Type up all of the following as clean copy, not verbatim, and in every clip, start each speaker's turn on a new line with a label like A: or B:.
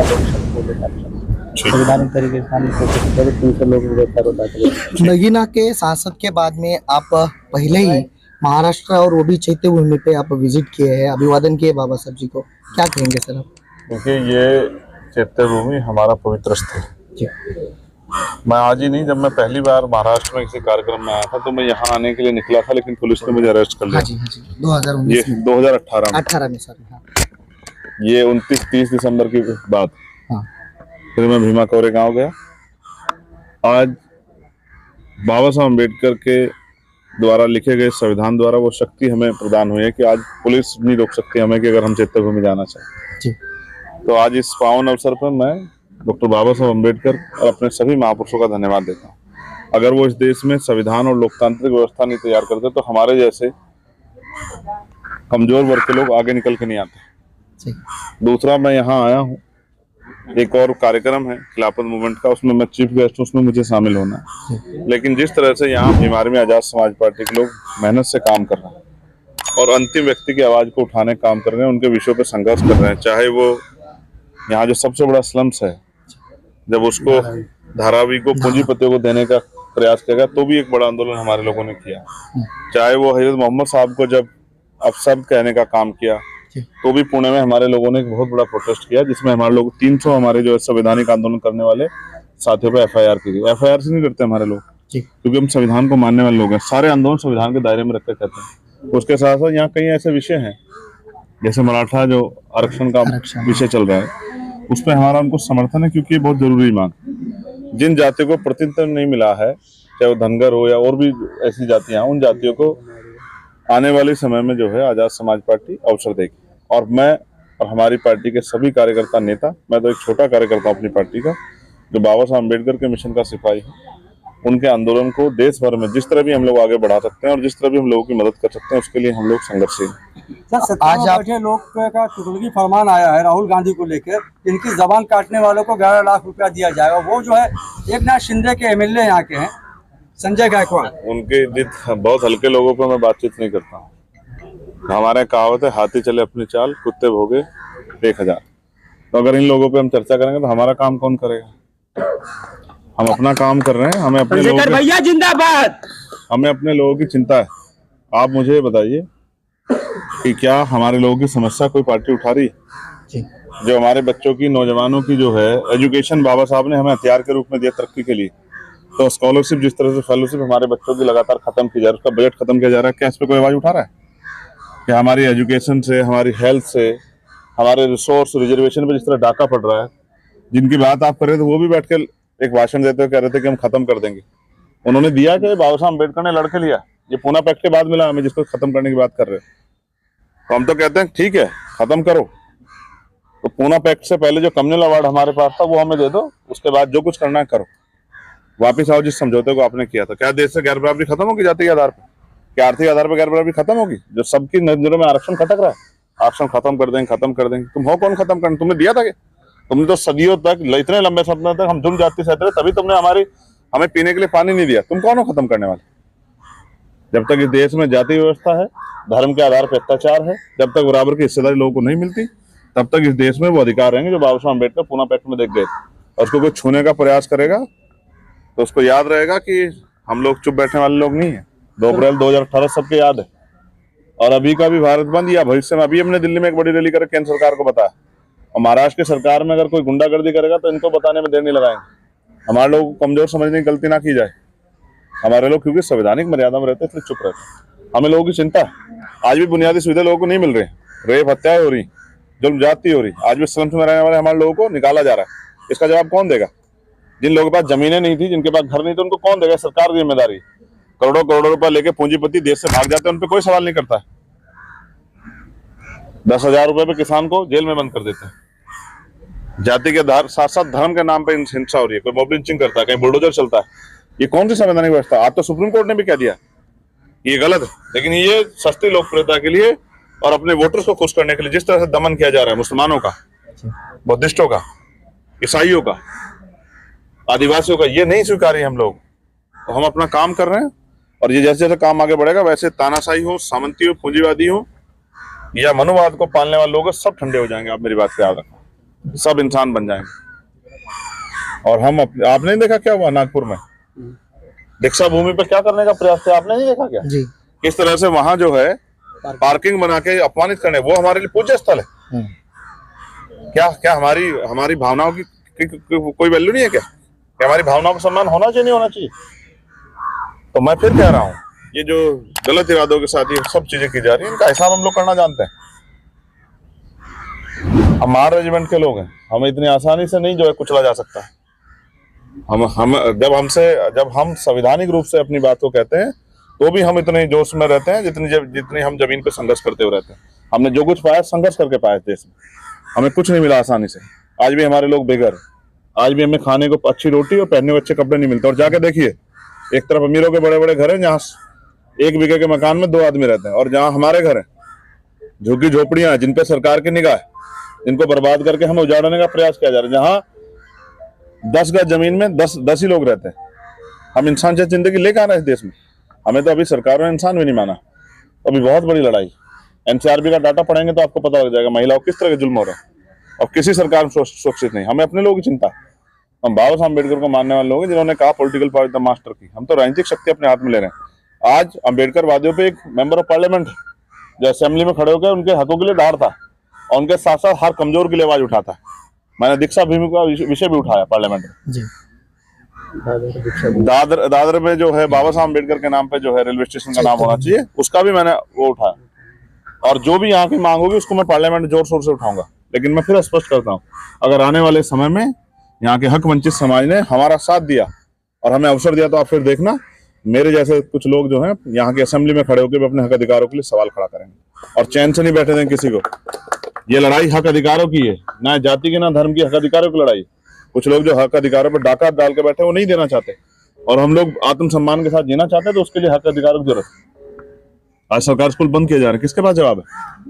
A: था लोग संवैधानिक तरीके से 300 लोग गिरफ्तार होता था।
B: नगीना के सांसद के बाद में आप पहले ही महाराष्ट्र और वो भी चैत्य भूमि पे आप विजिट किए हैं, अभिवादन किए बाबा साहब जी को, क्या कहेंगे सर आप?
C: देखिए, ये चैत्य भूमि हमारा पवित्र स्थल
B: जी।
C: मैं आज ही नहीं, जब मैं पहली बार महाराष्ट्र में किसी कार्यक्रम में आया था तो मैं यहाँ आने के लिए निकला था, लेकिन पुलिस ने मुझे अरेस्ट कर लिया।
B: हाँ जी, हाँ जी, 2019
C: ये
B: में
C: 2018
B: में सर। हाँ।
C: ये 29-30 दिसंबर की बात।
B: हाँ।
C: फिर मैं भीमा कोरे गांव गया। आज बाबा साहब अम्बेडकर के द्वारा लिखे गए संविधान द्वारा वो शक्ति हमें प्रदान हुई है कि आज पुलिस नहीं रोक सकती हमें कि अगर हम चैत्य भूमि जाना चाहें। तो आज इस पावन अवसर पर मैं डॉक्टर बाबा साहब अम्बेडकर और अपने सभी महापुरुषों का धन्यवाद देता हूँ। अगर वो इस देश में संविधान और लोकतांत्रिक व्यवस्था नहीं तैयार करते तो हमारे जैसे कमजोर वर्ग के लोग आगे निकल के नहीं आते। दूसरा, मैं यहाँ आया हूँ, एक और कार्यक्रम है खिलाफत मूवमेंट का, उसमें मैं चीफ गेस्ट हूँ, उसमें मुझे शामिल होना है। लेकिन जिस तरह से यहाँ बीमारी में आजाद समाज पार्टी के लोग मेहनत से काम कर रहे हैं और अंतिम व्यक्ति की आवाज को उठाने का काम कर रहे हैं, उनके विषयों पर संघर्ष कर रहे हैं, चाहे वो यहाँ जो सबसे बड़ा स्लम्स है, जब उसको धारावी को पूंजीपतियों को देने का प्रयास किया गया तो भी एक बड़ा आंदोलन हमारे लोगों ने किया। चाहे वो हजरत मोहम्मद साहब को जब अपशब्द कहने का काम किया तो भी पुणे में हमारे लोगों ने एक बहुत बड़ा प्रोटेस्ट किया, जिसमें हमारे लोग 300 हमारे जो संवैधानिक आंदोलन करने वाले साथियों पे FIR की गई। FIR से नहीं करते हमारे लोग, क्योंकि हम संविधान को मानने वाले लोग हैं। सारे आंदोलन संविधान के दायरे में रखकर करते हैं। उसके साथ साथ यहाँ कई ऐसे विषय हैं, जैसे मराठा जो आरक्षण का विषय चल रहा है, उस पर हमारा उनको समर्थन है, क्योंकि ये बहुत जरूरी मांग। जिन जातियों को प्रतिनिधित्व नहीं मिला है, चाहे वो धनगर हो या और भी ऐसी जातियां, उन जातियों को आने वाले समय में जो है आजाद समाज पार्टी अवसर देगी। और मैं और हमारी पार्टी के सभी कार्यकर्ता नेता, मैं तो एक छोटा कार्यकर्ता हूं अपनी पार्टी का, जो बाबा साहब अम्बेडकर के मिशन का सिपाही है, उनके आंदोलन को देश भर में जिस तरह भी हम लोग आगे बढ़ा सकते हैं और जिस तरह भी हम लोगों की मदद कर सकते हैं, उसके लिए हम लोग संघर्षशील हैं।
D: आज बैठे लोग का टुकड़गी फरमान आया है राहुल गांधी को लेकर, जिनकी जबान काटने वालों को 11 लाख रुपया दिया जाएगा। वो जो है एकनाथ शिंदे के MLA यहाँ के हैं, संजय गायकवाड़।
C: उनके बहुत हल्के लोगों पर मैं बातचीत नहीं करता हूँ। हमारे कहावत है, हाथी चले अपनी चाल, कुत्ते भोगे 1000। तो अगर इन लोगों पे हम चर्चा करेंगे तो हमारा काम कौन करेगा? हम अपना काम कर रहे हैं, हमें अपने लोगों
D: भैया जिंदाबाद,
C: हमें अपने लोगों की चिंता है। आप मुझे बताइए कि क्या हमारे लोगों की समस्या कोई पार्टी उठा रही है? जो हमारे बच्चों की, नौजवानों की जो है एजुकेशन, बाबा साहब ने हमें हथियार के रूप में दिया तरक्की के लिए। तो स्कॉलरशिप, जिस तरह से फेलोशिप हमारे बच्चों की लगातार खत्म की जा रही है, उसका बजट खत्म किया जा रहा है, क्या इस पर कोई आवाज उठा रहा है? कि हमारी एजुकेशन से, हमारी हेल्थ से, हमारे रिसोर्स रिजर्वेशन पे जिस तरह डाका पड़ रहा है, जिनकी बात आप कर रहे थे वो भी बैठ के एक भाषण देते हुए कह रहे थे कि हम खत्म कर देंगे। उन्होंने दिया कि बाबा साहब अम्बेडकर ने लड़के लिया, ये पूना पैक्ट के बाद मिला हमें, जिसको खत्म करने की बात कर रहे हैं। तो हम तो कहते हैं ठीक है, खत्म करो। तो पूना पैक्ट से पहले जो कम्युनल अवार्ड हमारे पास था वो हमें दे दो, उसके बाद जो कुछ करना है करो। वापिस आओ जिस समझौते को आपने किया था। क्या देश से गैर बराबरी खत्म होगी जाति के आधार पर? क्या आर्थिक आधार पर गैर बराबरी खत्म होगी? जो सबकी नजरों में आरक्षण खटक रहा है, आरक्षण खत्म कर देंगे, खत्म कर देंगे। तुम हो कौन खत्म करने? तुमने दिया था कि? तुमने तो सदियों तक, इतने लंबे समय तक हम जुर्म जाति से रहे, तभी तुमने हमें पीने के लिए पानी नहीं दिया। तुम कौन हो खत्म करने वाले? जब तक इस देश में जाति व्यवस्था है, धर्म के आधार पर अत्याचार है, जब तक बराबर की हिस्सेदारी लोगों को नहीं मिलती, तब तक इस देश में वो अधिकार रहेंगे जो बाबा साहब अम्बेडकर पूना पैक्ट में देख गए। और उसको कोई छूने का प्रयास करेगा तो उसको याद रहेगा कि हम लोग चुप बैठने वाले लोग नहीं है। 2 अप्रैल 2018 सबके याद है। और अभी का भी भारत बंद या भविष्य में, अभी हमने दिल्ली में एक बड़ी रैली करके केंद्र सरकार को बताया। और महाराष्ट्र की सरकार में अगर कोई गुंडागर्दी करेगा तो इनको बताने में देर नहीं लगाएंगे। हमारे लोग को कमजोर समझने की गलती ना की जाए। हमारे लोग क्योंकि संवैधानिक मर्यादा में रहते हैं इसलिए चुप रहते हैं। हमें लोगों की चिंता है। आज भी बुनियादी सुविधा लोगों को नहीं मिल रही, रेप हत्याएं हो रही, जुल्म जाती हो रही। आज भी स्लम्स में रहने वाले हमारे लोगों को निकाला जा रहा है। इसका जवाब कौन देगा? जिन लोगों के पास जमीनें नहीं थी, जिनके पास घर नहीं थे, उनको कौन देगा? सरकार की जिम्मेदारी। करोड़ों करोड़ों रुपए लेके पूंजीपति देश से भाग जाते हैं, उन पर कोई सवाल नहीं करता है। 10,000 रुपए पे किसान को जेल में बंद कर देते हैं। जाति के आधार साथ साथ धर्म के नाम पे हिंसा हो रही है। कोई मॉब लिंचिंग करता है, कहीं बुलडोजर चलता है। ये कौन सी संवैधानिक व्यवस्था? आज तो सुप्रीम कोर्ट ने भी कह दिया ये गलत है, लेकिन ये सस्ती लोकप्रियता के लिए और अपने वोटर्स को खुश करने के लिए जिस तरह से दमन किया जा रहा है मुसलमानों का, बुद्धिस्टों का, ईसाइयों का, आदिवासियों का, ये नहीं स्वीकार्य हम लोग। तो हम अपना काम कर रहे हैं और ये जैसे जैसे काम आगे बढ़ेगा वैसे तानाशाही हो, सामंती हो, पूंजीवादी हो या मनुवाद को पालने वाले लोग सब ठंडे हो जाएंगे। आप मेरी बात पे याद रखना। सब इंसान बन जाएंगे। और हम आपने नहीं देखा क्या हुआ नागपुर में दीक्षा भूमि पे क्या करने का प्रयास किया, आपने नहीं देखा क्या?
B: जी।
C: किस तरह से वहां जो है पार्किंग बना के अपमानित करने, वो हमारे लिए पूज्य स्थल है। क्या हमारी भावनाओं की कोई वैल्यू नहीं है क्या? हमारी भावनाओं का सम्मान होना चाहिए, नहीं होना चाहिए? तो मैं फिर कह रहा हूँ, ये जो गलत इरादों के साथ ये सब चीजें की जा रही है, इनका हिसाब हम लोग करना जानते हैं। हम मार रेजिमेंट के लोग हैं, हमें इतनी आसानी से नहीं जो है कुचला जा सकता। हम जब हम संवैधानिक रूप से अपनी बात को कहते हैं तो भी हम इतने जोश में रहते हैं जितनी हम जमीन पे संघर्ष करते हुए रहते हैं। हमने जो कुछ पाया संघर्ष करके पाया देश में, हमें कुछ नहीं मिला आसानी से। आज भी हमारे लोग बेघर, आज भी हमें खाने को अच्छी रोटी और पहनने को अच्छे कपड़े नहीं मिलते। और जाके देखिए, एक तरफ अमीरों के बड़े बड़े घर हैं जहाँ 1 बीघे के मकान में 2 आदमी रहते हैं, और जहाँ हमारे घर हैं झुग्गी झोपड़ियां हैं जिनपे सरकार की निगाह है, जिनको बर्बाद करके हमें उजाड़ने का प्रयास किया जा रहा है, जहाँ 10 गज जमीन में 10 ही लोग रहते हैं। हम इंसान जैसी जिंदगी लेकर आ रहे हैं इस देश में। हमें तो अभी सरकारों ने इंसान भी नहीं माना। अभी बहुत बड़ी लड़ाई। एनसीआरबी का डाटा पढ़ेंगे तो आपको पता लग जाएगा महिलाओं किस तरह के जुल्म हो रहे हैं, और किसी सरकार में सुरक्षित नहीं। हमें अपने लोगों की चिंता है। हम बाबा साहब अम्बेडकर को मानने वाले लोग हैं जिन्होंने कहा पॉलिटिकल पावर द मास्टर की। हम तो राजनीतिक शक्ति अपने हाथ में ले रहे हैं। आज अम्बेडकर वादियों पे एक मेंबर ऑफ पार्लियामेंट जो असेंबली में खड़े होकर उनके हकों के लिए डांटता और उनके साथ साथ हर कमजोर के लिए आवाज उठाता है। मैंने दीक्षा भूमि का विषय भी उठाया पार्लियामेंट में।
B: जी।
C: दादर में जो है बाबा साहब अम्बेडकर के नाम पे जो है रेलवे स्टेशन का नाम होना चाहिए, उसका भी मैंने वो उठाया। और जो भी यहाँ की मांग होगी उसको मैं पार्लियामेंट जोर शोर से उठाऊंगा। लेकिन मैं फिर स्पष्ट करता हूँ, अगर आने वाले समय में यहाँ के हक वंचित समाज ने हमारा साथ दिया और हमें अवसर दिया तो आप फिर देखना मेरे जैसे कुछ लोग जो हैं यहाँ की असेंबली में खड़े होकर अपने हक अधिकारों के लिए सवाल खड़ा करेंगे और चैन से नहीं बैठे देंगे किसी को। ये लड़ाई हक अधिकारों की है, ना जाति की ना धर्म की, हक अधिकारों की लड़ाई। कुछ लोग जो हक अधिकारों पर डाका डाल के बैठे वो नहीं देना चाहते, और हम लोग आत्मसम्मान के साथ जीना चाहते हैं, तो उसके लिए हक अधिकारों की जरूरत है। आज सरकारी स्कूल बंद किए जा रहे हैं, किसके पास जवाब है?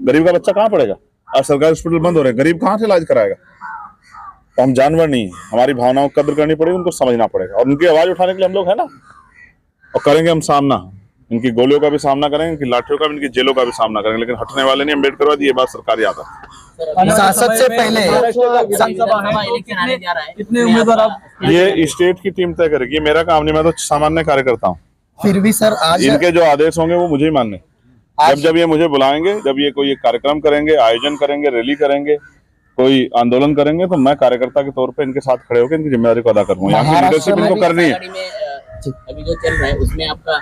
C: गरीब का बच्चा कहाँ पढ़ेगा? आज सरकारी हॉस्पिटल बंद हो रहे हैं, गरीब कहाँ से इलाज कराएगा? तो हम जानवर नहीं है, हमारी भावनाओं की कदर करनी पड़ेगी, उनको समझना पड़ेगा, और उनकी आवाज उठाने के लिए हम लोग है ना, और करेंगे हम सामना। इनकी गोलियों का भी सामना करेंगे, इनकी लाठियों का भी, इनकी जेलों का भी सामना करेंगे, लेकिन हटने वाले नहीं। अम्बेडकर ये बात सरकार याद है।
B: सांसद से पहले
D: कितने उम्मीदवार आप?
C: ये स्टेट की टीम तय करेगी, मेरा काम नहीं, मैं तो सामान्य कार्यकर्ता हूँ।
B: फिर भी सर आज
C: इनके जो आदेश होंगे वो मुझे ही मानने। जब ये मुझे बुलाएंगे, जब ये कोई कार्यक्रम करेंगे, आयोजन करेंगे, रैली करेंगे, कोई आंदोलन करेंगे, तो मैं कार्यकर्ता के तौर पे इनके साथ खड़े होकर इनकी जिम्मेदारी को अदा करूंगा। यहाँ की लीडरशिप इनको करनी है।
E: अभी जो चल रहा है उसमें आपका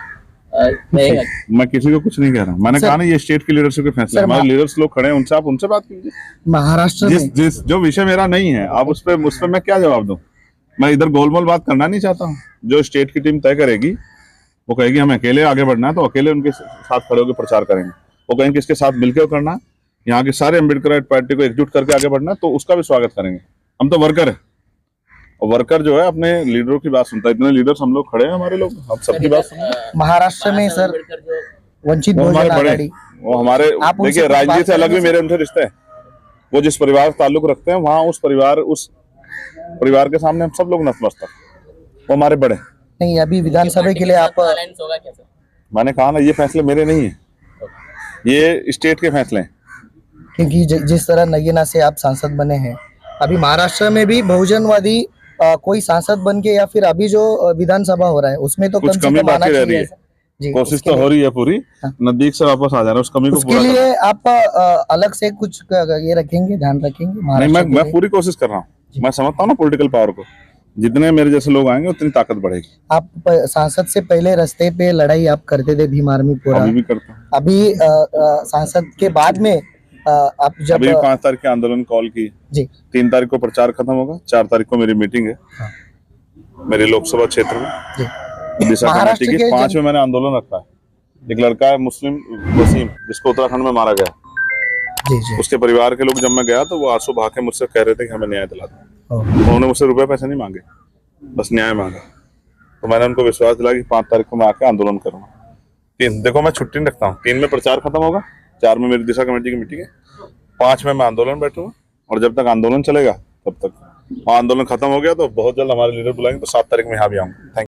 E: रहेगा?
C: मैं किसी को कुछ नहीं कह रहा हूँ, मैंने कहा ना ये स्टेट की लीडरशिप के फैसले। हमारे लीडर्स लोग खड़े हैं, उनसे आप उनसे बात कीजिए।
B: महाराष्ट्र में
C: जो विषय मेरा नहीं है, आप उस पर मैं क्या जवाब दूं? मैं इधर गोलमोल बात करना नहीं चाहता हूँ। जो स्टेट की टीम तय करेगी, वो कहेगी हमें अकेले आगे बढ़ना है, तो अकेले उनके साथ खड़े होकर प्रचार करेंगे। वो कहेंगे किसके साथ मिलकर करना, यहाँ के सारे अम्बेडकर पार्टी को एकजुट करके आगे बढ़ना, तो उसका भी स्वागत करेंगे। हम तो वर्कर है, और वर्कर जो है अपने लीडरों की बात सुनता है। इतने लीडर्स हम लोग खड़े हैं, हमारे लोग, हम सबकी बात सुनते।
B: महाराष्ट्र में सर वंचित
C: वो हमारे
B: बहुजन
C: बड़े,
B: आघाड़ी,
C: वो हमारे, देखिए राजनीति से अलग भी मेरे उनसे रिश्ते हैं। वो जिस परिवार से ताल्लुक रखते हैं, वहाँ उस परिवार के सामने हम सब लोग नतमस्तक। वो हमारे बड़े।
B: नहीं, अभी विधानसभा के लिए आप
E: अलायंस होगा क्या सर?
C: मैंने कहा ना, ये फैसले मेरे नहीं है, ये स्टेट के फैसले हैं।
B: क्योंकि जिस तरह नगीना से आप सांसद बने हैं, अभी महाराष्ट्र में भी बहुजनवादी कोई सांसद बन के, या फिर अभी जो विधानसभा हो रहा है उसमें तो
C: कुछ
B: कम से
C: कमी
B: कम आना
C: बाकी रह रही
B: चाहिए।
C: है।
B: जी,
C: कोशिश तो हो रही है पूरी, नजदीक से वापस आ जा रहा है, उस कमी को
B: उसके
C: पूरा
B: लिए आप अलग से कुछ ये रखेंगे, ध्यान रखेंगे?
C: नहीं,
B: महाराष्ट्र के
C: मैं
B: लिए?
C: पूरी कोशिश कर रहा हूँ। मैं समझता हूँ ना पॉलिटिकल पावर को, जितने मेरे जैसे लोग आएंगे उतनी ताकत बढ़ेगी।
B: आप सांसद से पहले रास्ते पे लड़ाई आप करते थे भीम आर्मी पूरा,
C: अभी भी करता हूँ।
B: अभी सांसद के बाद में आप जब
C: अभी 5 तारीख के आंदोलन कॉल की
B: जी
C: 3 तारीख को प्रचार खत्म होगा, 4 तारीख को मेरी मीटिंग है मेरे लोकसभा क्षेत्र में
B: जी
C: दिशा
B: महाराष्ट्र
C: कमेटी की। 5 में मैंने आंदोलन रखा है। एक लड़का है मुस्लिम वसीम, जिसको उत्तराखंड में मारा गया,
B: जी जी
C: उसके परिवार के लोग, जब मैं गया तो वो आंसू बहा के मुझसे कह रहे थे कि हमें न्याय दिला दो।
B: ओह,
C: उन्होंने मुझसे रुपए पैसे नहीं मांगे, बस न्याय मांगा। तो मैंने उनको विश्वास दिलाया कि 5 तारीख को मैं आके आंदोलन करूंगा। 3 देखो मैं छुट्टी नहीं रखता हूँ। 3 में प्रचार खत्म होगा, 4 में मेरी दिशा कमेटी की मीटिंग है, 5 में मैं आंदोलन बैठूंगा, और जब तक आंदोलन चलेगा तब तक। आंदोलन खत्म हो गया तो बहुत जल्द हमारे लीडर बुलाएंगे, तो 7 तारीख में यहाँ भी आऊंगा। Thank you.